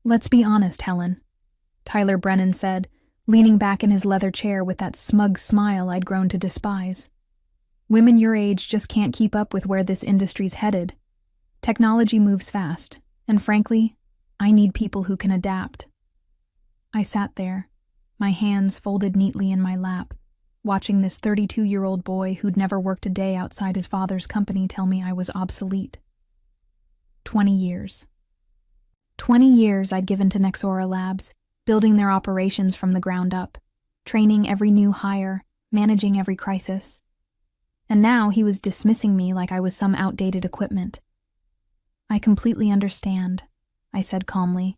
Let's be honest, Helen, Tyler Brennan said, leaning back in his leather chair with that smug smile I'd grown to despise. Women your age just can't keep up with where this industry's headed. Technology moves fast, and frankly, I need people who can adapt. I sat there, my hands folded neatly in my lap, watching this 32-year-old boy who'd never worked a day outside his father's company tell me I was obsolete. 20 years. 20 years I'd given to Nexora Labs, building their operations from the ground up, training every new hire, managing every crisis. And now he was dismissing me like I was some outdated equipment. I completely understand, I said calmly,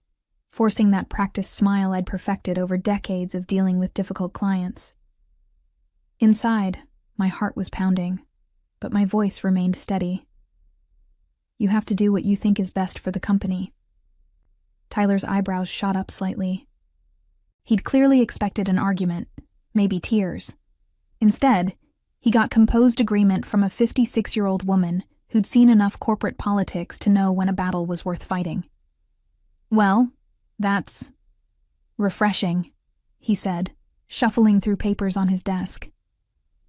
forcing that practiced smile I'd perfected over decades of dealing with difficult clients. Inside, my heart was pounding, but my voice remained steady. You have to do what you think is best for the company. Tyler's eyebrows shot up slightly. He'd clearly expected an argument, maybe tears. Instead, he got composed agreement from a 56-year-old woman who'd seen enough corporate politics to know when a battle was worth fighting. Well, that's refreshing, he said, shuffling through papers on his desk.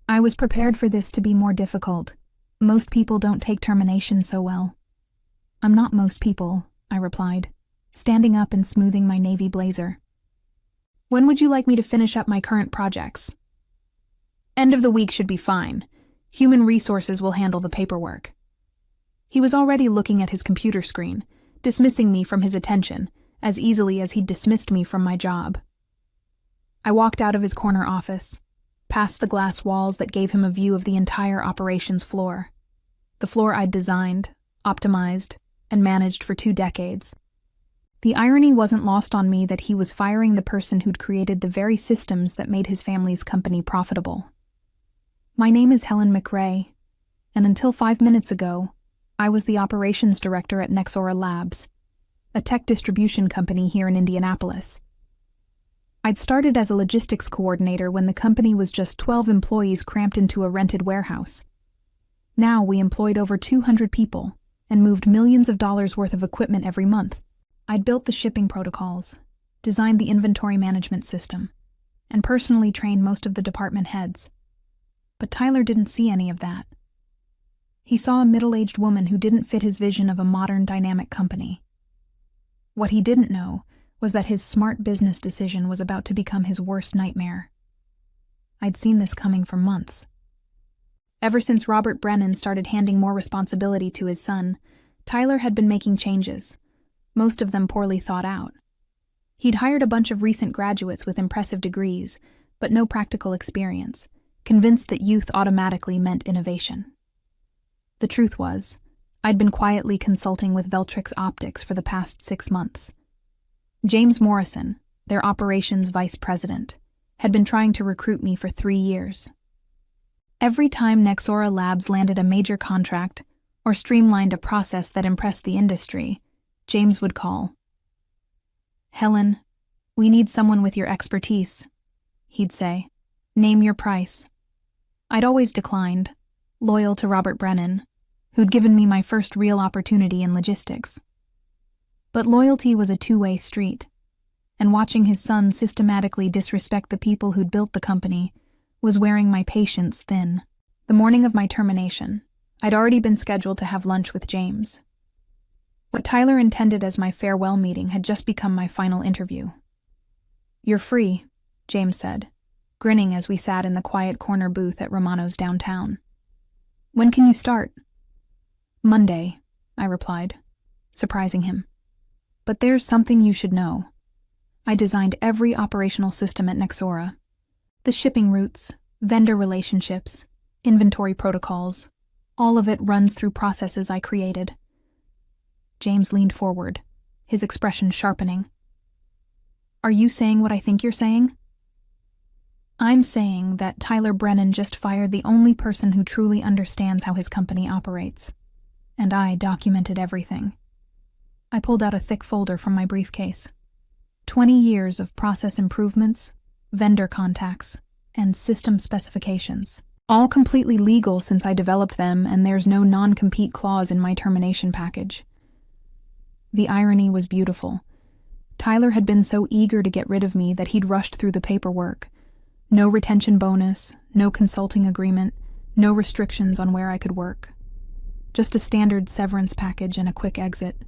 I was prepared for this to be more difficult. Most people don't take termination so well. I'm not most people, I replied, standing up and smoothing my navy blazer. When would you like me to finish up my current projects? End of the week should be fine. Human resources will handle the paperwork. He was already looking at his computer screen, dismissing me from his attention as easily as he'd dismissed me from my job. I walked out of his corner office, past the glass walls that gave him a view of the entire operations floor. The floor I'd designed, optimized, and managed for 2 decades. The irony wasn't lost on me that he was firing the person who'd created the very systems that made his family's company profitable. My name is Helen McRae, and until 5 minutes ago, I was the operations director at Nexora Labs, a tech distribution company here in Indianapolis. I'd started as a logistics coordinator when the company was just 12 employees cramped into a rented warehouse. Now we employed over 200 people and moved millions of dollars worth of equipment every month. I'd built the shipping protocols, designed the inventory management system, and personally trained most of the department heads. But Tyler didn't see any of that. He saw a middle-aged woman who didn't fit his vision of a modern, dynamic company. What he didn't know was that his smart business decision was about to become his worst nightmare. I'd seen this coming for months. Ever since Robert Brennan started handing more responsibility to his son, Tyler had been making changes, most of them poorly thought out. He'd hired a bunch of recent graduates with impressive degrees, but no practical experience, convinced that youth automatically meant innovation. The truth was, I'd been quietly consulting with Veltrix Optics for the past 6 months. James Morrison, their operations vice president, had been trying to recruit me for 3 years. Every time Nexora Labs landed a major contract or streamlined a process that impressed the industry, James would call. Helen, we need someone with your expertise, he'd say. Name your price. I'd always declined, loyal to Robert Brennan, who'd given me my first real opportunity in logistics. But loyalty was a two-way street, and watching his son systematically disrespect the people who'd built the company was wearing my patience thin. The morning of my termination, I'd already been scheduled to have lunch with James. What Tyler intended as my farewell meeting had just become my final interview. You're free, James said, grinning as we sat in the quiet corner booth at Romano's downtown. When can you start? Monday, I replied, surprising him. But there's something you should know. I designed every operational system at Nexora. The shipping routes, vendor relationships, inventory protocols, all of it runs through processes I created. James leaned forward, his expression sharpening. Are you saying what I think you're saying? I'm saying that Tyler Brennan just fired the only person who truly understands how his company operates. And I documented everything. I pulled out a thick folder from my briefcase. 20 years of process improvements, vendor contacts, and system specifications. All completely legal since I developed them, and there's no non-compete clause in my termination package. The irony was beautiful. Tyler had been so eager to get rid of me that he'd rushed through the paperwork. No retention bonus, no consulting agreement, no restrictions on where I could work. Just a standard severance package and a quick exit.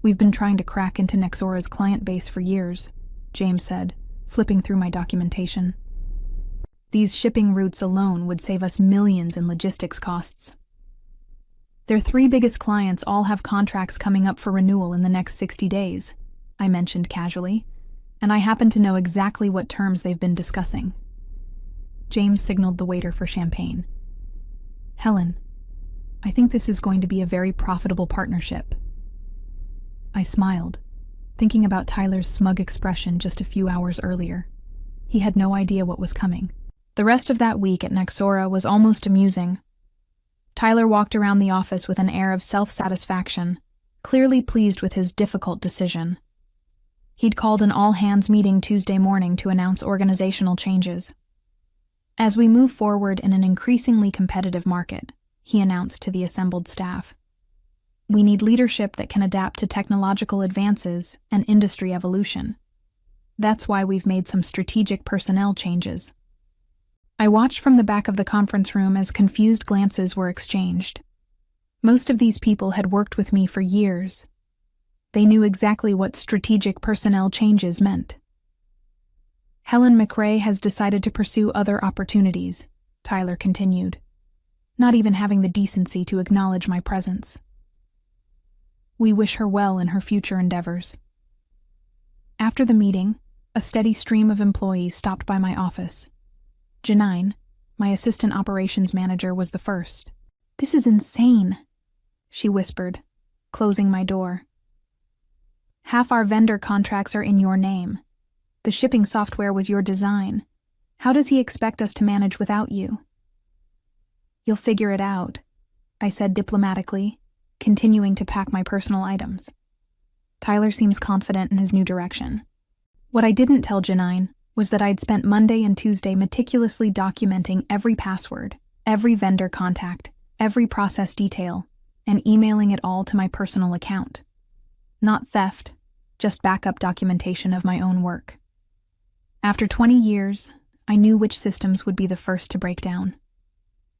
"We've been trying to crack into Nexora's client base for years," James said, flipping through my documentation. "These shipping routes alone would save us millions in logistics costs. Their 3 biggest clients all have contracts coming up for renewal in the next 60 days, I mentioned casually, and I happen to know exactly what terms they've been discussing. James signaled the waiter for champagne. "Helen, I think this is going to be a very profitable partnership." I smiled, thinking about Tyler's smug expression just a few hours earlier. He had no idea what was coming. The rest of that week at Nexora was almost amusing. Tyler walked around the office with an air of self-satisfaction, clearly pleased with his difficult decision. He'd called an all-hands meeting Tuesday morning to announce organizational changes. "As we move forward in an increasingly competitive market," he announced to the assembled staff, "we need leadership that can adapt to technological advances and industry evolution. That's why we've made some strategic personnel changes." I watched from the back of the conference room as confused glances were exchanged. Most of these people had worked with me for years. They knew exactly what strategic personnel changes meant. "Helen McRae has decided to pursue other opportunities," Tyler continued, not even having the decency to acknowledge my presence. "We wish her well in her future endeavors." After the meeting, a steady stream of employees stopped by my office. Janine, my assistant operations manager, was the first. "This is insane," she whispered, closing my door. "Half our vendor contracts are in your name. The shipping software was your design. How does he expect us to manage without you?" "You'll figure it out," I said diplomatically, continuing to pack my personal items. Tyler seems confident in his new direction. What I didn't tell Janine was that I'd spent Monday and Tuesday meticulously documenting every password, every vendor contact, every process detail, and emailing it all to my personal account. Not theft, just backup documentation of my own work. After 20 years, I knew which systems would be the first to break down.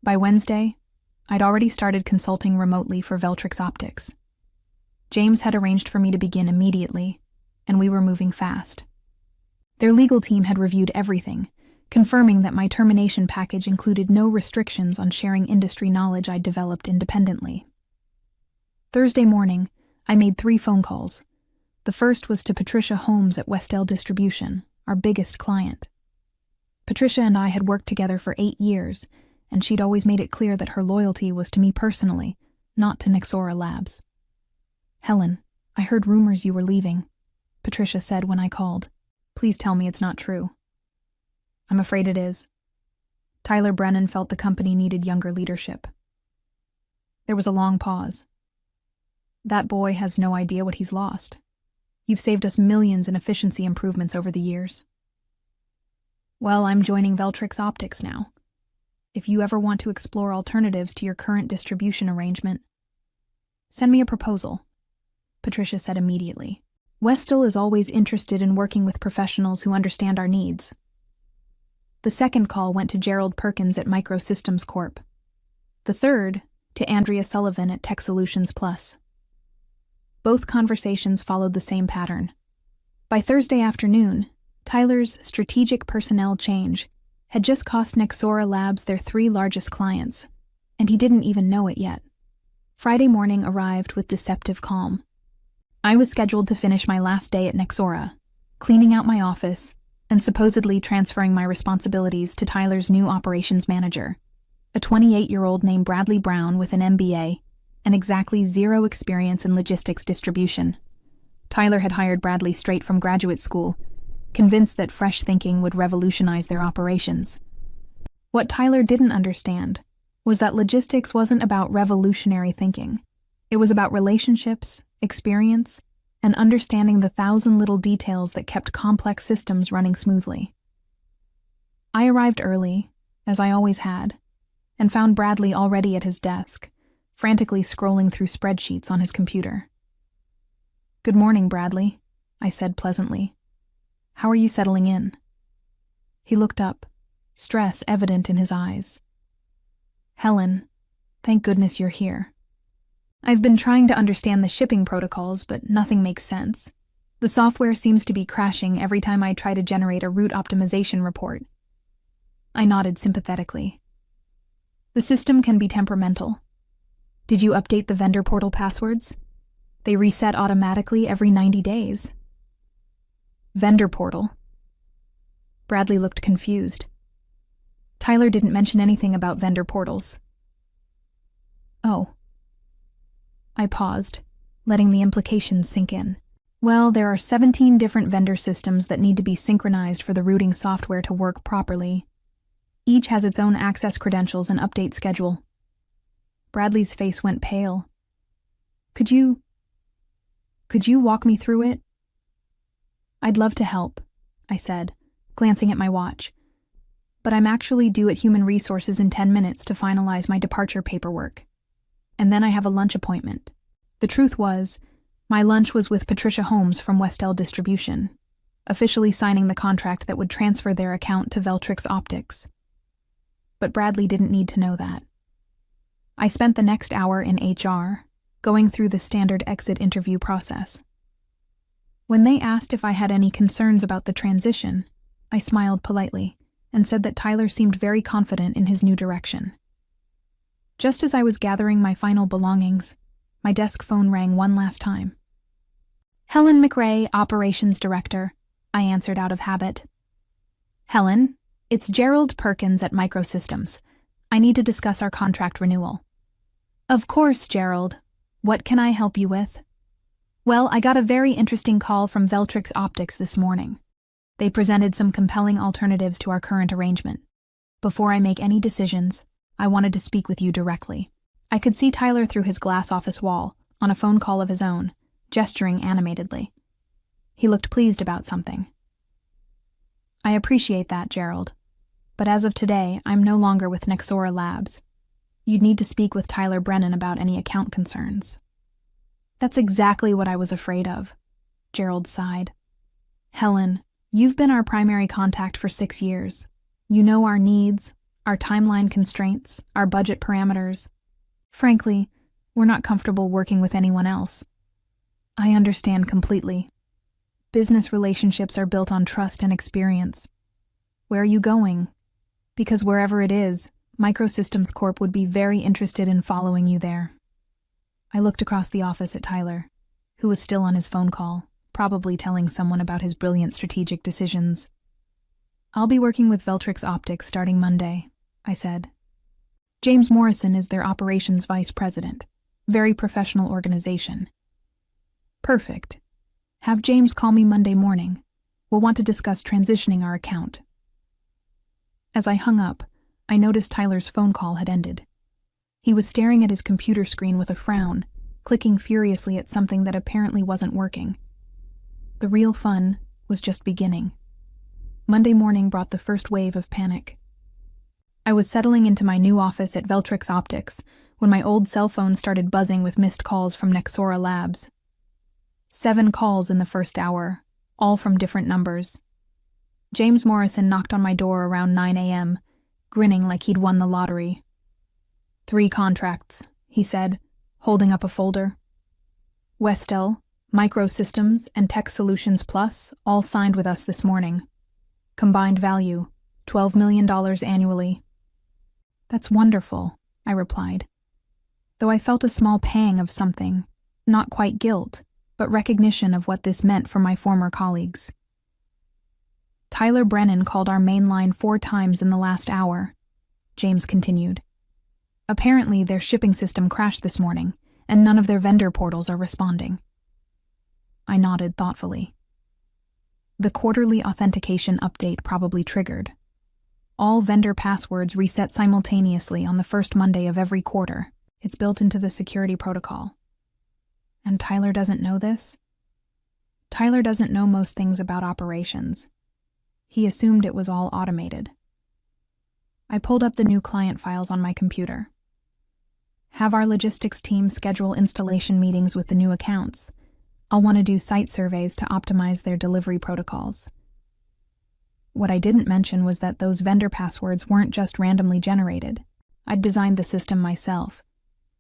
By Wednesday, I'd already started consulting remotely for Veltrix Optics. James had arranged for me to begin immediately, and we were moving fast. Their legal team had reviewed everything, confirming that my termination package included no restrictions on sharing industry knowledge I'd developed independently. Thursday morning, I made 3 phone calls. The first was to Patricia Holmes at Westell Distribution, our biggest client. Patricia and I had worked together for 8 years, and she'd always made it clear that her loyalty was to me personally, not to Nexora Labs. "Helen, I heard rumors you were leaving," Patricia said when I called. "Please tell me it's not true." "I'm afraid it is." Tyler Brennan felt the company needed younger leadership. There was a long pause. "That boy has no idea what he's lost. You've saved us millions in efficiency improvements over the years." "Well, I'm joining Veltrix Optics now. If you ever want to explore alternatives to your current distribution arrangement, send me a proposal," Patricia said immediately. "Westell is always interested in working with professionals who understand our needs." The second call went to Gerald Perkins at Microsystems Corp. The third, to Andrea Sullivan at Tech Solutions Plus. Both conversations followed the same pattern. By Thursday afternoon, Tyler's strategic personnel change had just cost Nexora Labs their 3 largest clients, and he didn't even know it yet. Friday morning arrived with deceptive calm. I was scheduled to finish my last day at Nexora, cleaning out my office, and supposedly transferring my responsibilities to Tyler's new operations manager, a 28-year-old named Bradley Brown with an MBA and exactly 0 experience in logistics distribution. Tyler had hired Bradley straight from graduate school, convinced that fresh thinking would revolutionize their operations. What Tyler didn't understand was that logistics wasn't about revolutionary thinking. It was about relationships, experience, and understanding the 1,000 little details that kept complex systems running smoothly. I arrived early, as I always had, and found Bradley already at his desk, frantically scrolling through spreadsheets on his computer. "Good morning, Bradley," I said pleasantly. "How are you settling in?" He looked up, stress evident in his eyes. "Helen, thank goodness you're here. I've been trying to understand the shipping protocols, but nothing makes sense. The software seems to be crashing every time I try to generate a route optimization report." I nodded sympathetically. "The system can be temperamental. Did you update the vendor portal passwords? They reset automatically every 90 days. Vendor portal? Bradley looked confused. Tyler didn't mention anything about vendor portals. Oh. I paused, letting the implications sink in. Well, there are 17 different vendor systems that need to be synchronized for the routing software to work properly. Each has its own access credentials and update schedule. Bradley's face went pale. Could you walk me through it?" "I'd love to help," I said, glancing at my watch. "But I'm actually due at Human Resources in 10 minutes to finalize my departure paperwork. And then I have a lunch appointment." The truth was, my lunch was with Patricia Holmes from Westell Distribution, officially signing the contract that would transfer their account to Veltrix Optics. But Bradley didn't need to know that. I spent the next hour in HR, going through the standard exit interview process. When they asked if I had any concerns about the transition, I smiled politely and said that Tyler seemed very confident in his new direction. Just as I was gathering my final belongings, my desk phone rang one last time. "Helen McRae, Operations Director," I answered out of habit. "Helen, it's Gerald Perkins at Microsystems. I need to discuss our contract renewal." "Of course, Gerald. What can I help you with?" "Well, I got a very interesting call from Veltrix Optics this morning. They presented some compelling alternatives to our current arrangement. Before I make any decisions, I wanted to speak with you directly." I could see Tyler through his glass office wall, on a phone call of his own, gesturing animatedly. He looked pleased about something. "I appreciate that, Gerald. But as of today, I'm no longer with Nexora Labs. You'd need to speak with Tyler Brennan about any account concerns." "That's exactly what I was afraid of," Gerald sighed. "Helen, you've been our primary contact for 6 years. You know our needs, our timeline constraints, our budget parameters. Frankly, we're not comfortable working with anyone else." "I understand completely. Business relationships are built on trust and experience. Where are you going? Because wherever it is, Microsystems Corp would be very interested in following you there." I looked across the office at Tyler, who was still on his phone call, probably telling someone about his brilliant strategic decisions. "I'll be working with Veltrix Optics starting Monday," I said. "James Morrison is their operations vice president. Very professional organization." "Perfect. Have James call me Monday morning. We'll want to discuss transitioning our account." As I hung up, I noticed Tyler's phone call had ended. He was staring at his computer screen with a frown, clicking furiously at something that apparently wasn't working. The real fun was just beginning. Monday morning brought the first wave of panic. I was settling into my new office at Veltrix Optics when my old cell phone started buzzing with missed calls from Nexora Labs. 7 calls in the first hour, all from different numbers. James Morrison knocked on my door around 9 a.m., grinning like he'd won the lottery. 3 contracts, he said, holding up a folder. Westell, Microsystems, and Tech Solutions Plus all signed with us this morning. Combined value, $12 million annually. "That's wonderful," I replied, though I felt a small pang of something, not quite guilt, but recognition of what this meant for my former colleagues. "Tyler Brennan called our main line 4 times in the last hour," James continued. "Apparently their shipping system crashed this morning, and none of their vendor portals are responding." I nodded thoughtfully. The quarterly authentication update probably triggered. All vendor passwords reset simultaneously on the first Monday of every quarter. It's built into the security protocol. And Tyler doesn't know this? Tyler doesn't know most things about operations. He assumed it was all automated. I pulled up the new client files on my computer. Have our logistics team schedule installation meetings with the new accounts. I'll want to do site surveys to optimize their delivery protocols. What I didn't mention was that those vendor passwords weren't just randomly generated. I'd designed the system myself,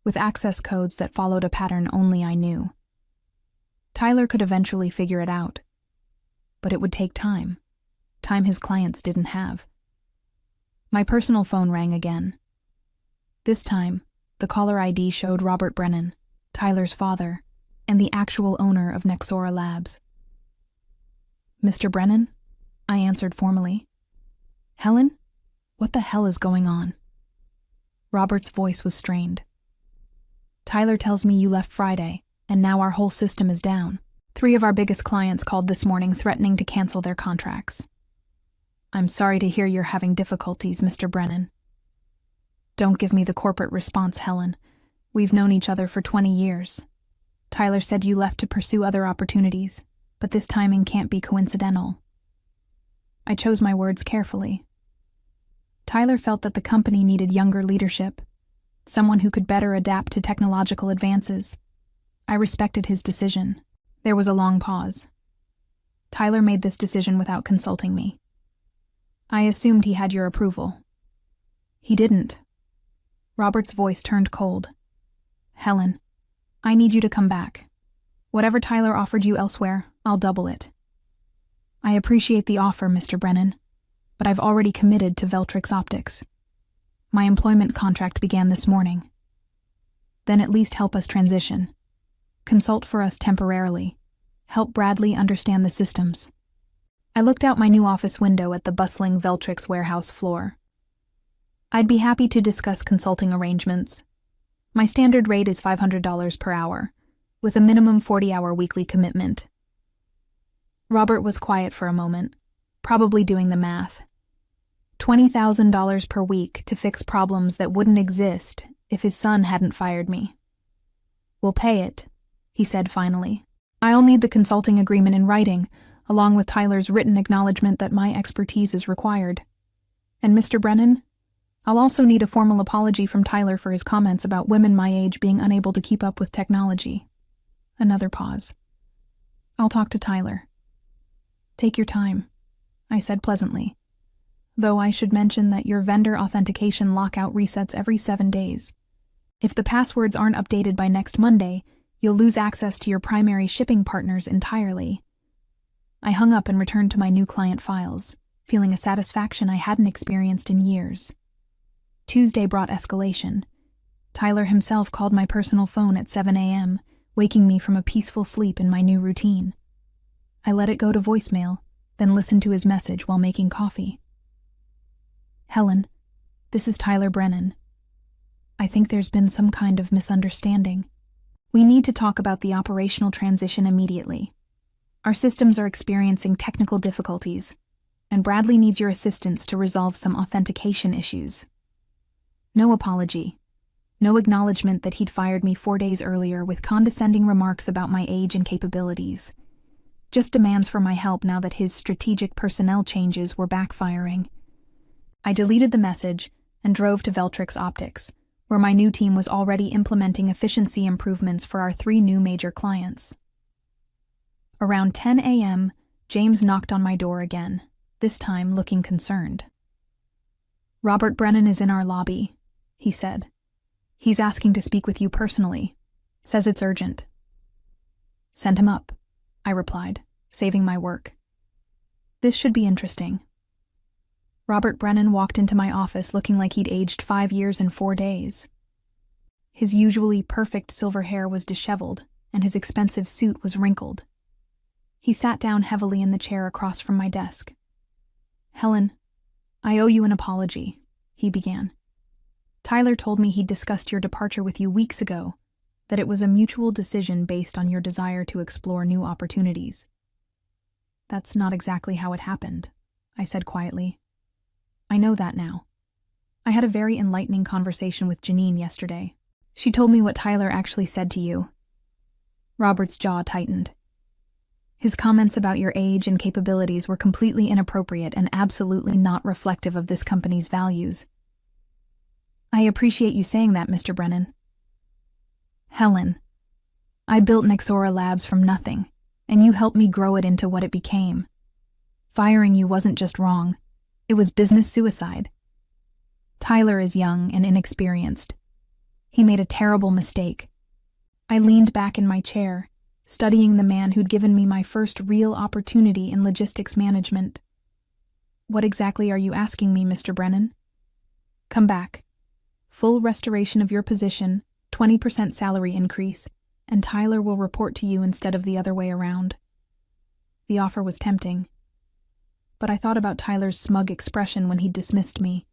with access codes that followed a pattern only I knew. Tyler could eventually figure it out, but it would take time his clients didn't have. My personal phone rang again. This time, the caller ID showed Robert Brennan, Tyler's father, and the actual owner of Nexora Labs. "Mr. Brennan?" I answered formally. "Helen? What the hell is going on?" Robert's voice was strained. "Tyler tells me you left Friday, and now our whole system is down. 3 of our biggest clients called this morning threatening to cancel their contracts. I'm sorry to hear you're having difficulties, Mr. Brennan." "Don't give me the corporate response, Helen. We've known each other for 20 years. Tyler said you left to pursue other opportunities, but this timing can't be coincidental." I chose my words carefully. Tyler felt that the company needed younger leadership, someone who could better adapt to technological advances. I respected his decision. There was a long pause. "Tyler made this decision without consulting me. I assumed he had your approval." "He didn't." Robert's voice turned cold. "Helen, I need you to come back. Whatever Tyler offered you elsewhere, I'll double it." "I appreciate the offer, Mr. Brennan, but I've already committed to Veltrix Optics. My employment contract began this morning." "Then at least help us transition. Consult for us temporarily. Help Bradley understand the systems." I looked out my new office window at the bustling Veltrix warehouse floor. "I'd be happy to discuss consulting arrangements. My standard rate is $500 per hour, with a minimum 40-hour weekly commitment." Robert was quiet for a moment, probably doing the math. $20,000 per week to fix problems that wouldn't exist if his son hadn't fired me. "We'll pay it," he said finally. "I'll need the consulting agreement in writing, along with Tyler's written acknowledgement that my expertise is required. And Mr. Brennan, I'll also need a formal apology from Tyler for his comments about women my age being unable to keep up with technology." Another pause. "I'll talk to Tyler." "Take your time," I said pleasantly. "Though I should mention that your vendor authentication lockout resets every 7 days. If the passwords aren't updated by next Monday, you'll lose access to your primary shipping partners entirely." I hung up and returned to my new client files, feeling a satisfaction I hadn't experienced in years. Tuesday brought escalation. Tyler himself called my personal phone at 7 a.m., waking me from a peaceful sleep in my new routine. I let it go to voicemail, then listened to his message while making coffee. "Helen, this is Tyler Brennan. I think there's been some kind of misunderstanding. We need to talk about the operational transition immediately. Our systems are experiencing technical difficulties, and Bradley needs your assistance to resolve some authentication issues." No apology. No acknowledgement that he'd fired me 4 days earlier with condescending remarks about my age and capabilities. Just demands for my help now that his strategic personnel changes were backfiring. I deleted the message and drove to Veltrix Optics, where my new team was already implementing efficiency improvements for our 3 new major clients. Around 10 a.m., James knocked on my door again, this time looking concerned. "Robert Brennan is in our lobby," he said. "He's asking to speak with you personally. Says it's urgent." "Send him up," I replied, saving my work. "This should be interesting." Robert Brennan walked into my office looking like he'd aged 5 years and 4 days. His usually perfect silver hair was disheveled, and his expensive suit was wrinkled. He sat down heavily in the chair across from my desk. "Helen, I owe you an apology," he began. "Tyler told me he'd discussed your departure with you weeks ago, that it was a mutual decision based on your desire to explore new opportunities." "That's not exactly how it happened," I said quietly. "I know that now. I had a very enlightening conversation with Janine yesterday. She told me what Tyler actually said to you." Robert's jaw tightened. His comments about your age and capabilities were completely inappropriate and absolutely not reflective of this company's values. "I appreciate you saying that, Mr. Brennan." "Helen, I built Nexora Labs from nothing, and you helped me grow it into what it became. Firing you wasn't just wrong, it was business suicide. Tyler is young and inexperienced. He made a terrible mistake. I leaned back in my chair, studying the man who'd given me my first real opportunity in logistics management. What exactly are you asking me, Mr. Brennan? Come back. Full restoration of your position, 20% salary increase, and Tyler will report to you instead of the other way around. The offer was tempting. But I thought about Tyler's smug expression when he dismissed me,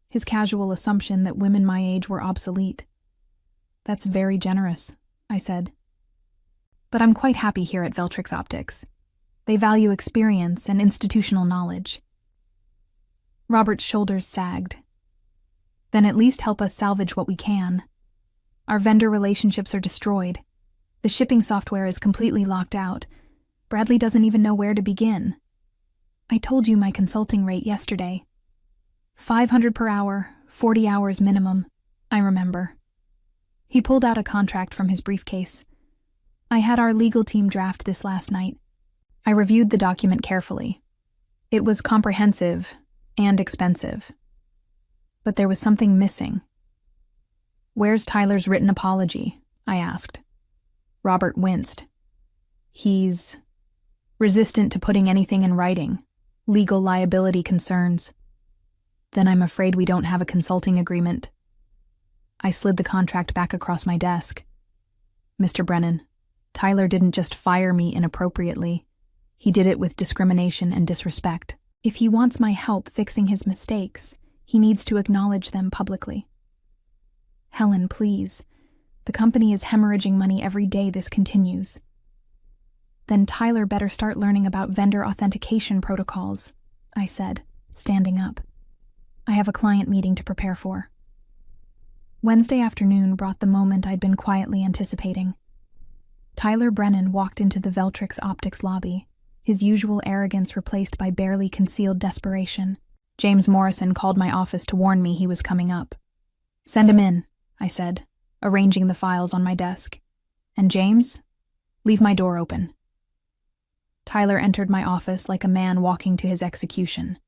his casual assumption that women my age were obsolete. That's very generous, I said. But I'm quite happy here at Veltrix Optics. They value experience and institutional knowledge. Robert's shoulders sagged. Then at least help us salvage what we can. Our vendor relationships are destroyed. The shipping software is completely locked out. Bradley doesn't even know where to begin. I told you my consulting rate yesterday. $500 per hour, 40 hours minimum, I remember. He pulled out a contract from his briefcase. I had our legal team draft this last night. I reviewed the document carefully. It was comprehensive and expensive. But there was something missing. Where's Tyler's written apology? I asked. Robert winced. He's resistant to putting anything in writing. Legal liability concerns. Then I'm afraid we don't have a consulting agreement. I slid the contract back across my desk. Mr. Brennan, Tyler didn't just fire me inappropriately. He did it with discrimination and disrespect. If he wants my help fixing his mistakes, he needs to acknowledge them publicly. Helen, please. The company is hemorrhaging money every day this continues. Then Tyler better start learning about vendor authentication protocols, I said, standing up. I have a client meeting to prepare for. Wednesday afternoon brought the moment I'd been quietly anticipating. Tyler Brennan walked into the Veltrix Optics lobby, his usual arrogance replaced by barely concealed desperation. James Morrison called my office to warn me he was coming up. Send him in, I said, arranging the files on my desk. And James, leave my door open. Tyler entered my office like a man walking to his execution.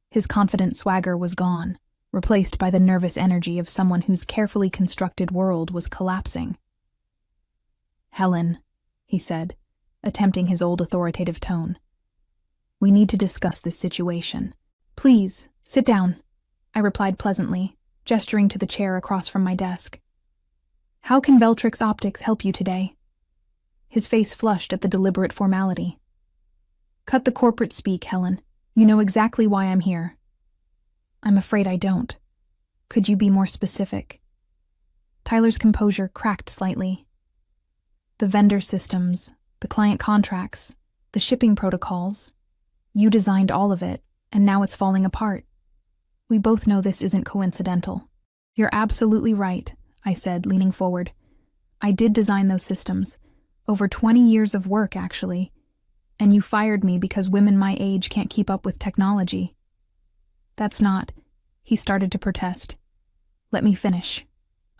His confident swagger was gone, replaced by the nervous energy of someone whose carefully constructed world was collapsing. Helen, he said, attempting his old authoritative tone. We need to discuss this situation. Please, sit down, I replied pleasantly, gesturing to the chair across from my desk. How can Veltrix Optics help you today? His face flushed at the deliberate formality. Cut the corporate speak, Helen. You know exactly why I'm here. I'm afraid I don't. Could you be more specific? Tyler's composure cracked slightly. The vendor systems, the client contracts, the shipping protocols. You designed all of it, and now it's falling apart. We both know this isn't coincidental. You're absolutely right, I said, leaning forward. I did design those systems. Over 20 years of work, actually. And you fired me because women my age can't keep up with technology. That's not... He started to protest. Let me finish,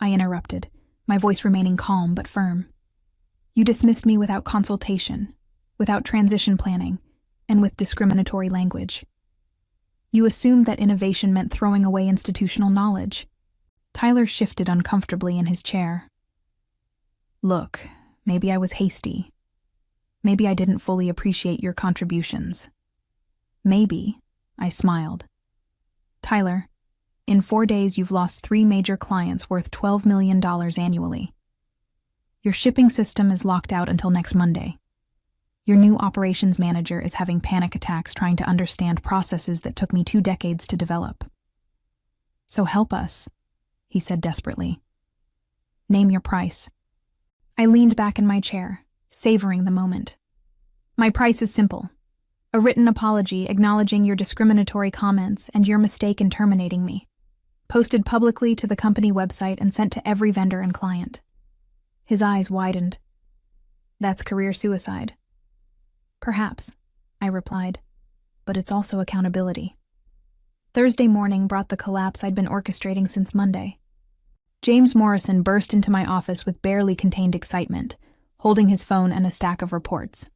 I interrupted, my voice remaining calm but firm. You dismissed me without consultation, without transition planning, and with discriminatory language. You assumed that innovation meant throwing away institutional knowledge. Tyler shifted uncomfortably in his chair. Look, maybe I was hasty. Maybe I didn't fully appreciate your contributions. Maybe, I smiled. Tyler, in 4 days you've lost 3 major clients worth $12 million annually. Your shipping system is locked out until next Monday. Your new operations manager is having panic attacks trying to understand processes that took me 2 decades to develop. So help us, he said desperately. Name your price. I leaned back in my chair, savoring the moment. My price is simple. A written apology acknowledging your discriminatory comments and your mistake in terminating me. Posted publicly to the company website and sent to every vendor and client. His eyes widened. That's career suicide. Perhaps, I replied, but it's also accountability. Thursday morning brought the collapse I'd been orchestrating since Monday. James Morrison burst into my office with barely contained excitement, holding his phone and a stack of reports.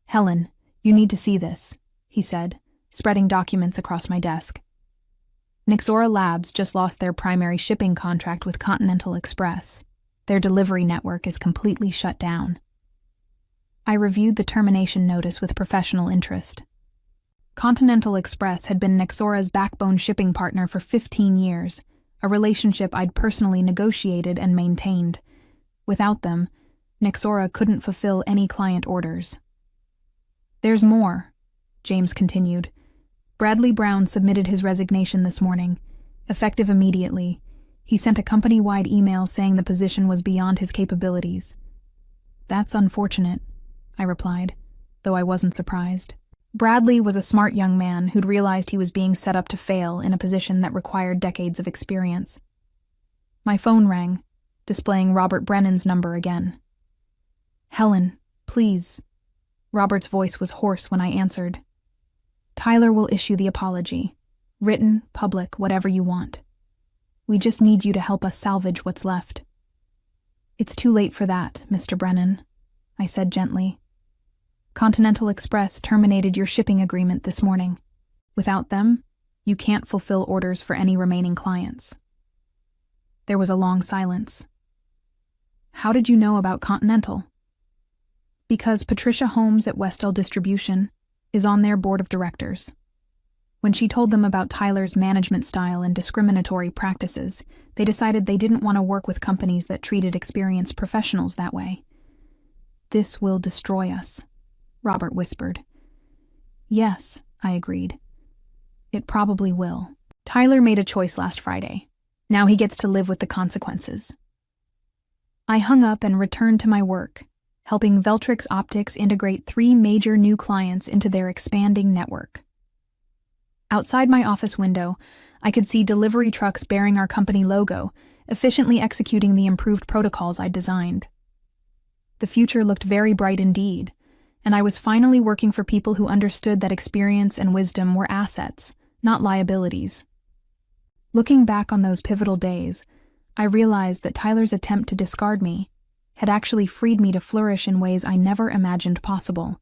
"Helen, you need to see this," he said, spreading documents across my desk. Nixora Labs just lost their primary shipping contract with Continental Express. Their delivery network is completely shut down. I reviewed the termination notice with professional interest. Continental Express had been Nixora's backbone shipping partner for 15 years, a relationship I'd personally negotiated and maintained. Without them, Nixora couldn't fulfill any client orders. "There's more," James continued. "Bradley Brown submitted his resignation this morning, effective immediately. He sent a company-wide email saying the position was beyond his capabilities." "That's unfortunate," I replied, though I wasn't surprised. Bradley was a smart young man who'd realized he was being set up to fail in a position that required decades of experience. My phone rang, displaying Robert Brennan's number again. "Helen, please." Robert's voice was hoarse when I answered. "Tyler will issue the apology. Written, public, whatever you want. We just need you to help us salvage what's left." "It's too late for that, Mr. Brennan," I said gently. "Continental Express terminated your shipping agreement this morning. Without them, you can't fulfill orders for any remaining clients." There was a long silence. "How did you know about Continental?" "Because Patricia Holmes at Westell Distribution is on their board of directors. When she told them about Tyler's management style and discriminatory practices, they decided they didn't want to work with companies that treated experienced professionals that way." "This will destroy us," Robert whispered. "Yes," I agreed. "It probably will. Tyler made a choice last Friday. Now he gets to live with the consequences." I hung up and returned to my work, helping Veltrix Optics integrate 3 major new clients into their expanding network. Outside my office window, I could see delivery trucks bearing our company logo, efficiently executing the improved protocols I'd designed. The future looked very bright indeed, and I was finally working for people who understood that experience and wisdom were assets, not liabilities. Looking back on those pivotal days, I realized that Tyler's attempt to discard me had actually freed me to flourish in ways I never imagined possible.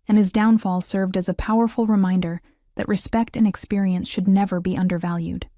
And his downfall served as a powerful reminder that respect and experience should never be undervalued.